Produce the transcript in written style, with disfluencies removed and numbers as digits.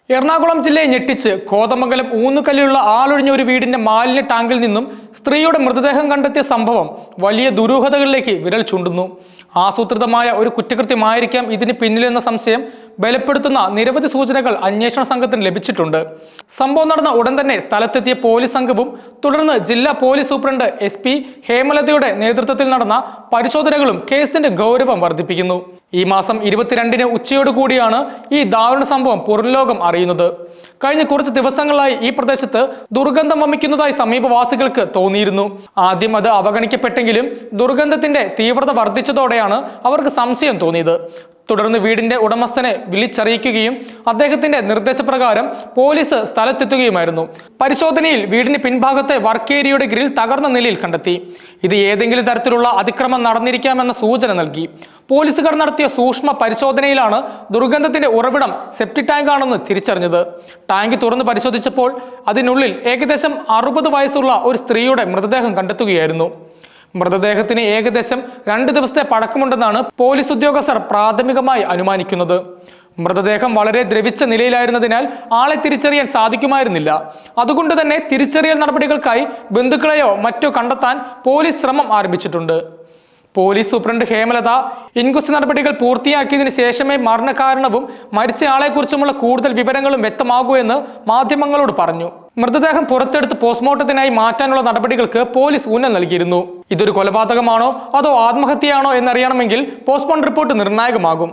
എറണാകുളം ജില്ലയെ ഞെട്ടിച്ച് കോതമംഗലം ഊന്നുകല്ലിലുള്ള ആളൊഴിഞ്ഞ ഒരു വീടിന്റെ മാലിന്യ ടാങ്കിൽ നിന്നും സ്ത്രീയുടെ മൃതദേഹം കണ്ടെത്തിയ സംഭവം വലിയ ദുരൂഹതകളിലേക്ക് വിരൽ ചൂണ്ടുന്നു. ആസൂത്രിതമായ ഒരു കുറ്റകൃത്യമായിരിക്കാം ഇതിന് പിന്നിലെന്ന സംശയം ബലപ്പെടുത്തുന്ന നിരവധി സൂചനകൾ അന്വേഷണ സംഘത്തിന് ലഭിച്ചിട്ടുണ്ട്. സംഭവം നടന്ന ഉടൻ തന്നെ സ്ഥലത്തെത്തിയ പോലീസ് സംഘവും തുടർന്ന് ജില്ലാ പോലീസ് സൂപ്രണ്ട് SP ഹേമലതയുടെ നേതൃത്വത്തിൽ നടന്ന പരിശോധനകളും കേസിന്റെ ഗൗരവം വർദ്ധിപ്പിക്കുന്നു. ഈ മാസം 22-ന് ഉച്ചയോടുകൂടിയാണ് ഈ ദാരുണ സംഭവം പുറംലോകം അറിയുന്നത്. കഴിഞ്ഞ കുറച്ച് ദിവസങ്ങളായി ഈ പ്രദേശത്ത് ദുർഗന്ധം വമിക്കുന്നതായി സമീപവാസികൾക്ക് തോന്നിയിരുന്നു. ആദ്യം അത് അവഗണിക്കപ്പെട്ടെങ്കിലും ദുർഗന്ധത്തിന്റെ തീവ്രത വർദ്ധിച്ചതോടെയാണ് അവർക്ക് സംശയം തോന്നിയത്. തുടർന്ന് വീടിന്റെ ഉടമസ്ഥനെ വിളിച്ചറിയിക്കുകയും അദ്ദേഹത്തിന്റെ നിർദ്ദേശപ്രകാരം പോലീസ് സ്ഥലത്തെത്തുകയുമായിരുന്നു. പരിശോധനയിൽ വീടിന് പിൻഭാഗത്തെ വർക്ക് ഏരിയയുടെ ഗ്രിൽ തകർന്ന നിലയിൽ കണ്ടെത്തി. ഇത് ഏതെങ്കിലും തരത്തിലുള്ള അതിക്രമം നടന്നിരിക്കാമെന്ന സൂചന നൽകി. പോലീസുകാർ നടത്തിയ സൂക്ഷ്മ പരിശോധനയിലാണ് ദുർഗന്ധത്തിന്റെ ഉറവിടം സെപ്റ്റിക് ടാങ്ക് ആണെന്ന് തിരിച്ചറിഞ്ഞത്. ടാങ്ക് തുറന്ന് പരിശോധിച്ചപ്പോൾ അതിനുള്ളിൽ ഏകദേശം 60 വയസ്സുള്ള ഒരു സ്ത്രീയുടെ മൃതദേഹം കണ്ടെത്തുകയായിരുന്നു. മൃതദേഹത്തിന് ഏകദേശം 2 ദിവസത്തെ പഴക്കമുണ്ടെന്നാണ് പോലീസ് ഉദ്യോഗസ്ഥർ പ്രാഥമികമായി അനുമാനിക്കുന്നത്. മൃതദേഹം വളരെ ദ്രവിച്ച നിലയിലായിരുന്നതിനാൽ ആളെ തിരിച്ചറിയാൻ സാധിക്കുമായിരുന്നില്ല. അതുകൊണ്ട് തന്നെ തിരിച്ചറിയൽ നടപടികൾക്കായി ബന്ധുക്കളെയോ മറ്റോ കണ്ടെത്താൻ പോലീസ് ശ്രമം ആരംഭിച്ചിട്ടുണ്ട്. പോലീസ് സൂപ്രണ്ട് ഹേമലത ഇൻക്വസ്റ്റ് നടപടികൾ പൂർത്തിയാക്കിയതിനു ശേഷമേ മരണകാരണവും മരിച്ചയാളെക്കുറിച്ചുമുള്ള കൂടുതൽ വിവരങ്ങളും വ്യക്തമാകൂ എന്ന് മാധ്യമങ്ങളോട് പറഞ്ഞു. മൃതദേഹം പുറത്തെടുത്ത് പോസ്റ്റ്മോർട്ടത്തിനായി മാറ്റാനുള്ള നടപടികൾക്ക് പോലീസ് ഊന്നൽ നൽകിയിരുന്നു. ഇതൊരു കൊലപാതകമാണോ അതോ ആത്മഹത്യയാണോ എന്നറിയണമെങ്കിൽ പോസ്റ്റ്മോർട്ടം റിപ്പോർട്ട് നിർണായകമാകും.